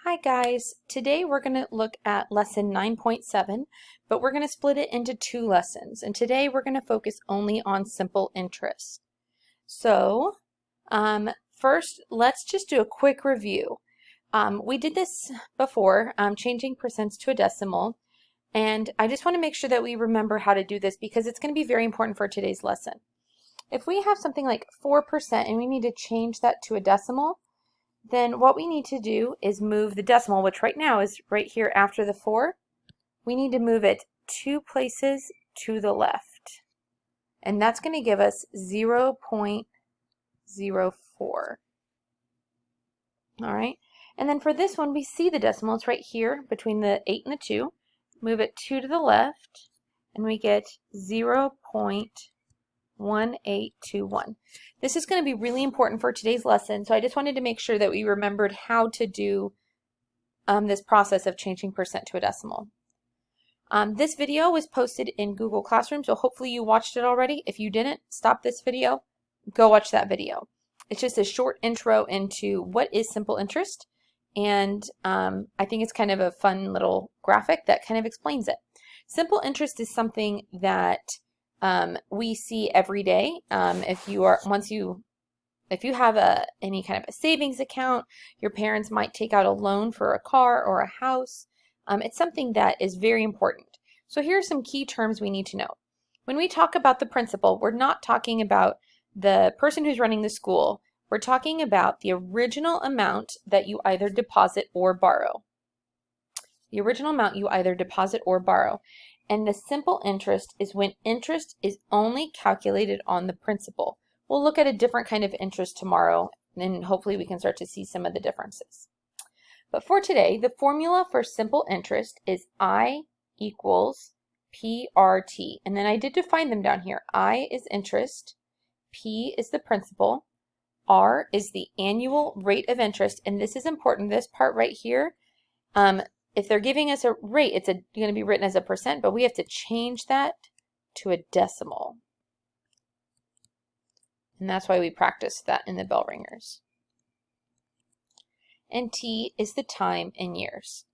Hi guys, today we're going to look at lesson 9.7, but we're going to split it into two lessons. And today we're going to focus only on simple interest. So first, let's just do a quick review. We did this before, changing percents to a decimal. And I just want to make sure that we remember how to do this because it's going to be very important for today's lesson. If we have something like 4% and we need to change that to a decimal, then what we need to do is move the decimal, which right now is right here after the 4. We need to move it 2 places to the left. And that's going to give us 0.04. All right. And then for this one, we see the decimal. It's right here between the 8 and the 2. Move it 2 to the left, and we get 0.1821. This is going to be really important for today's lesson, so I just wanted to make sure that we remembered how to do this process of changing percent to a decimal. This video was posted in Google Classroom, so hopefully you watched it already. If you didn't, stop this video, go watch that video. It's just a short intro into what is simple interest, and I think it's kind of a fun little graphic that kind of explains it. Simple interest is something that we see every day. If you have any kind of a savings account, your parents might take out a loan for a car or a house. It's something that is very important. So here are some key terms we need to know. When we talk about the principal, we're not talking about the person who's running the school. We're talking about the original amount that you either deposit or borrow. The original amount you either deposit or borrow. And the simple interest is when interest is only calculated on the principal. We'll look at a different kind of interest tomorrow, and hopefully we can start to see some of the differences. But for today, the formula for simple interest is I equals PRT. And then I did define them down here. I is interest, P is the principal, R is the annual rate of interest. And this is important, this part right here. If they're giving us a rate, it's going to be written as a percent, but we have to change that to a decimal. And that's why we practice that in the bell ringers. And T is the time in years.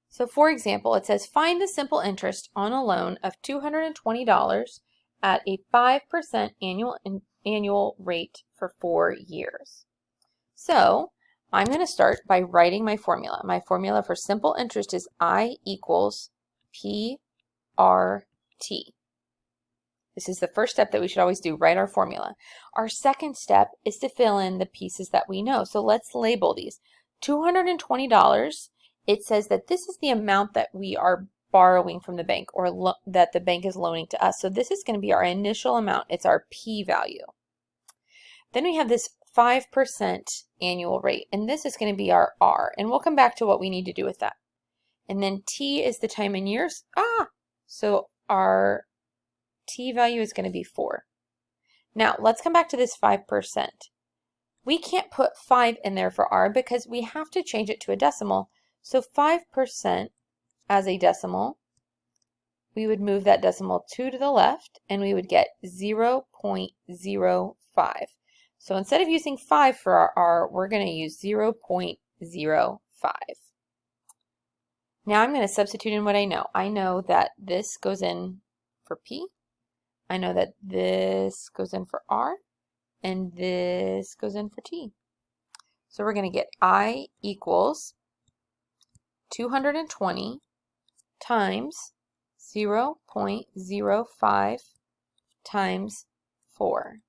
So for example, it says find the simple interest on a loan of $220 at a 5% annual rate for 4 years. So I'm going to start by writing my formula. My formula for simple interest is I equals PRT. This is the first step that we should always do, write our formula. Our second step is to fill in the pieces that we know. So let's label these. $220, it says that this is the amount that we are borrowing from the bank or that the bank is loaning to us. So this is going to be our initial amount. It's our P value. Then we have this 5% annual rate, and this is going to be our R, and we'll come back to what we need to do with that. And then T is the time in years. So our T value is going to be 4. Now let's come back to this 5%. We can't put 5 in there for R because we have to change it to a decimal. So 5% as a decimal, we would move that decimal 2 to the left, and we would get 0.05. So instead of using 5 for our R, we're going to use 0.05. Now I'm going to substitute in what I know. I know that this goes in for P. I know that this goes in for R. And this goes in for T. So we're going to get I equals 220 times 0.05 times 4.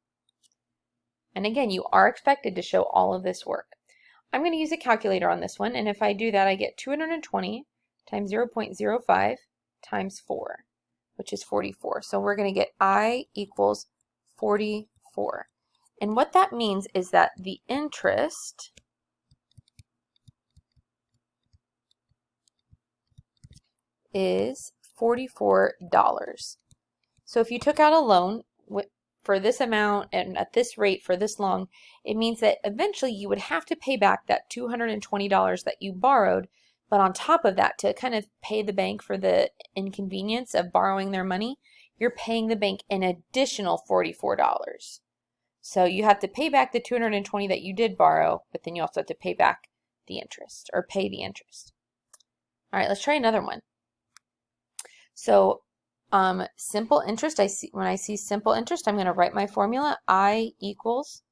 And again, you are expected to show all of this work. I'm going to use a calculator on this one, and if I do that, I get 220 times 0.05 times 4, which is 44. So we're going to get I equals 44. And what that means is that the interest is $44. So if you took out a loan for this amount and at this rate for this long, it means that eventually you would have to pay back that $220 that you borrowed, but on top of that, to kind of pay the bank for the inconvenience of borrowing their money, you're paying the bank an additional $44. So you have to pay back the $220 that you did borrow, but then you also have to pay back the interest, or pay the interest. All right, let's try another one. So simple interest, when I see simple interest, I'm going to write my formula, I equals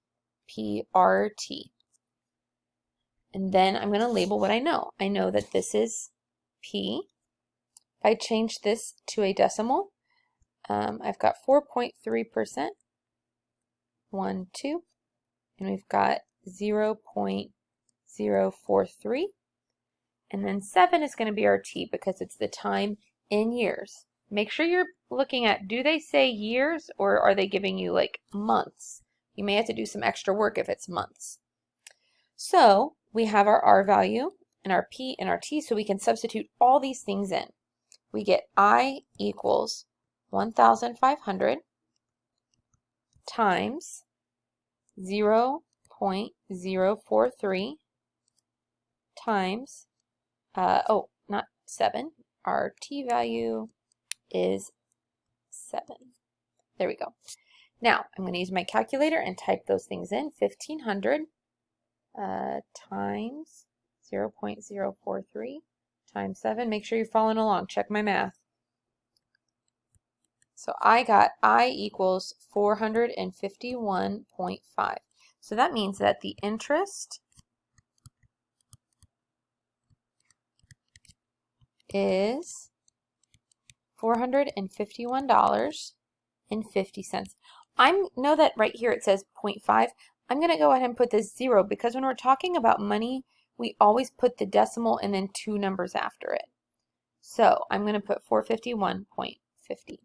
PRT. And then I'm going to label what I know. I know that this is P. If I change this to a decimal, I've got 4.3%, 1, 2, and we've got 0.043, and then 7 is going to be our T because it's the time in years. Make sure you're looking at, do they say years or are they giving you like months? You may have to do some extra work if it's months. So we have our R value and our P and our T, so we can substitute all these things in. We get I equals 1,500 times 0.043 times, not 7. Our T value is 7. There we go. Now, I'm going to use my calculator and type those things in. 1,500 times 0.043 times 7. Make sure you're following along. Check my math. So I got I equals 451.5. So that means that the interest is $451.50. I know that right here it says 0.5. I'm going to go ahead and put this 0 because when we're talking about money, we always put the decimal and then 2 numbers after it. So I'm going to put 451.50.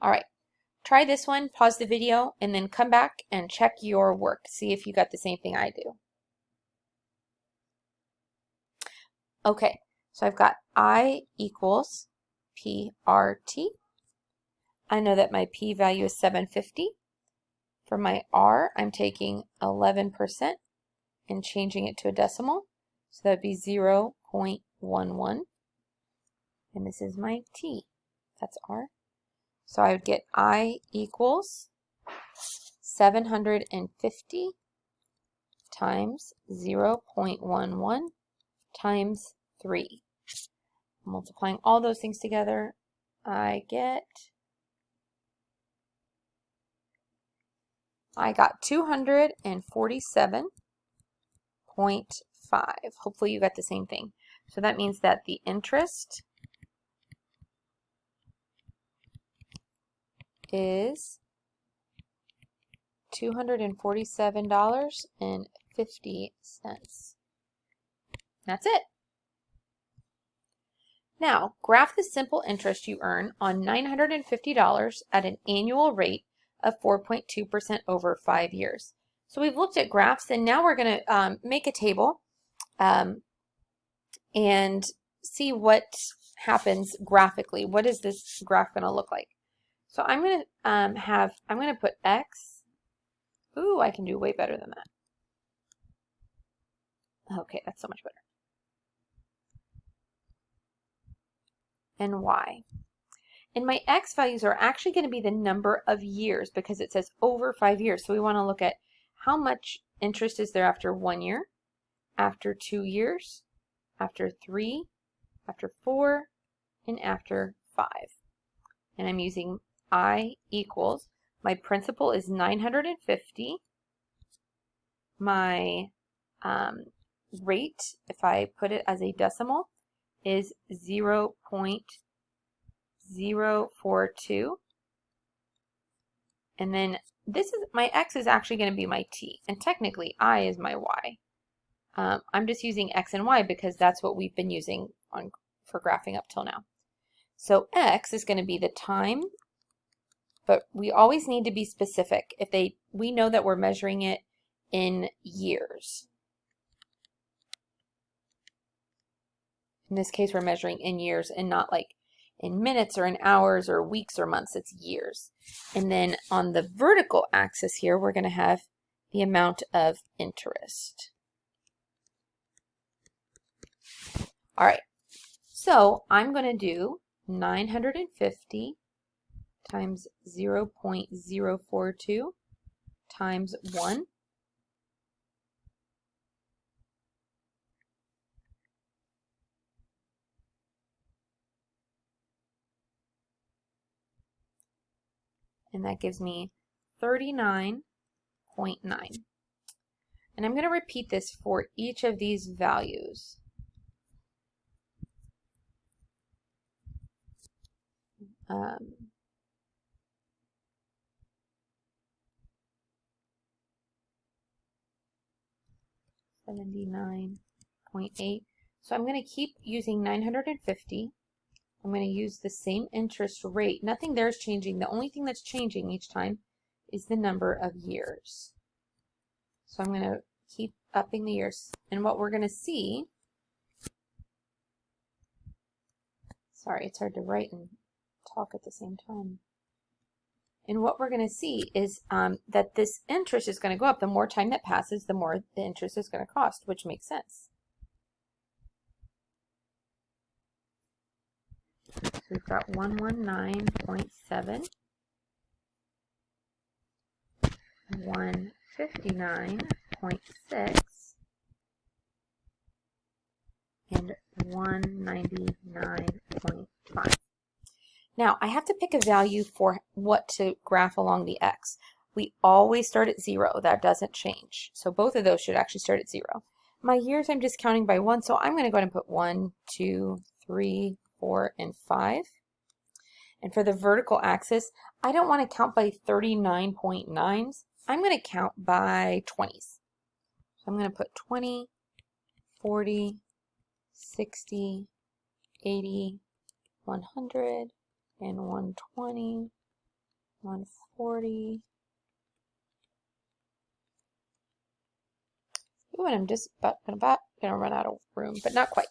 All right, try this one, pause the video, and then come back and check your work. See if you got the same thing I do. Okay, so I've got I equals PRT. I know that my P value is 750. For my R, I'm taking 11% and changing it to a decimal. So that would be 0.11. And this is my T. That's R. So I would get I equals 750 times 0.11 times 3. Multiplying all those things together, I got 247.5. Hopefully you got the same thing. So that means that the interest is $247.50. That's it. Now, graph the simple interest you earn on $950 at an annual rate of 4.2% over 5 years. So we've looked at graphs, and now we're going to make a table and see what happens graphically. What is this graph going to look like? So I'm going to put X. Ooh, I can do way better than that. Okay, that's so much better. And Y. And my X values are actually going to be the number of years because it says over 5 years. So we want to look at how much interest is there after 1 year, after 2 years, after 3, after 4, and after 5. And I'm using I equals, my principal is 950. My rate, if I put it as a decimal, is 0.042. And then this is my X is actually going to be my T, and technically I is my Y. I'm just using X and Y because that's what we've been using for graphing up till now. So X is going to be the time, but we always need to be specific. We know that we're measuring it in years. In this case, we're measuring in years and not like in minutes or in hours or weeks or months. It's years. And then on the vertical axis here, we're going to have the amount of interest. All right, so I'm going to do 950 times 0.042 times 1. And that gives me 39.9. And I'm going to repeat this for each of these values. Um, 79.8. So I'm going to keep using 950. I'm going to use the same interest rate. Nothing there is changing. The only thing that's changing each time is the number of years. So I'm going to keep upping the years. And what we're going to see, sorry, it's hard to write and talk at the same time. And what we're going to see is that this interest is going to go up. The more time that passes, the more the interest is going to cost, which makes sense. So we've got 119.7, 159.6, and 199.5. Now, I have to pick a value for what to graph along the x. We always start at 0. That doesn't change. So both of those should actually start at 0. My years, I'm just counting by 1, so I'm going to go ahead and put 1, 2, 3, 4, and 5. And for the vertical axis, I don't want to count by 39.9s. I'm going to count by 20s. So I'm going to put 20, 40, 60, 80, 100, and 120, 140. Ooh, and I'm just about going to run out of room, but not quite.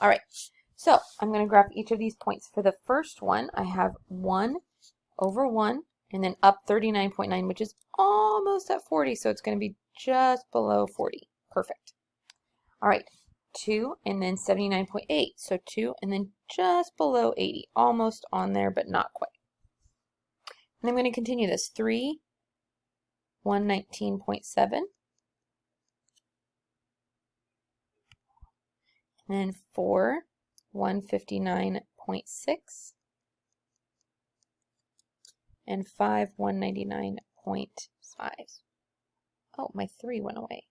All right, so I'm going to graph each of these points. For the first one, I have 1 over 1, and then up 39.9, which is almost at 40, so it's going to be just below 40. Perfect. All right, 2, and then 79.8, so 2, and then just below 80, almost on there, but not quite. And I'm going to continue this. 3, 119.7, and then 4, 159.6, and 5, 199.5. Oh, my 3 went away.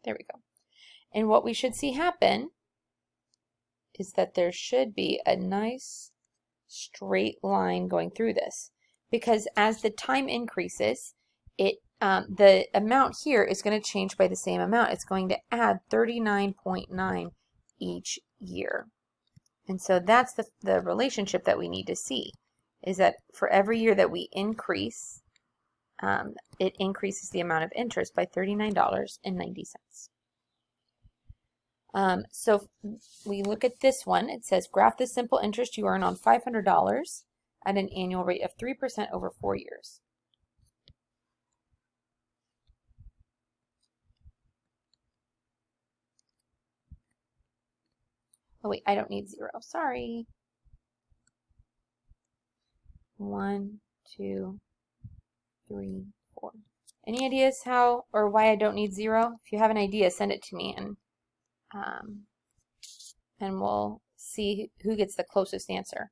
There we go. And what we should see happen is that there should be a nice straight line going through this, because as the time increases, the amount here is going to change by the same amount. It's going to add 39.9 each year. And so that's the relationship that we need to see, is that for every year that we increase, it increases the amount of interest by $39.90. So we look at this one. It says, graph the simple interest you earn on $500 at an annual rate of 3% over 4 years. Oh wait, I don't need 0. Sorry. 1, 2, 3, 4. Any ideas how or why I don't need 0? If you have an idea, send it to me, and we'll see who gets the closest answer.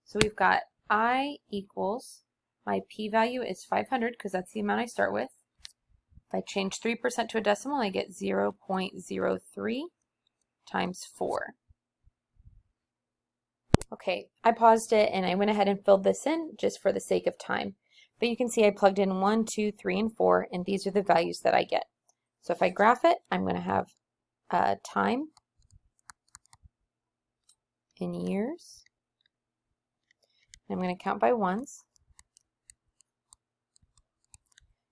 So we've got I equals, my p-value is 500 because that's the amount I start with. If I change 3% to a decimal, I get 0.03 times 4. Okay, I paused it and I went ahead and filled this in just for the sake of time. But you can see I plugged in 1, 2, 3, and 4, and these are the values that I get. So if I graph it, I'm going to have time in years. I'm going to count by ones.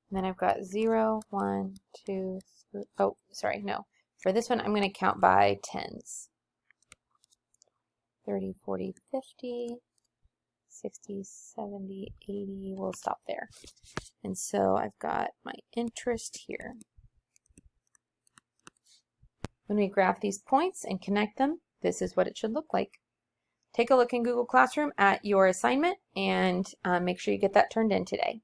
And then I've got 0, 1, 2, 3. Oh, sorry, no. For this one, I'm going to count by tens. 30, 40, 50, 60, 70, 80. We'll stop there. And so I've got my interest here. When we graph these points and connect them, this is what it should look like. Take a look in Google Classroom at your assignment and make sure you get that turned in today.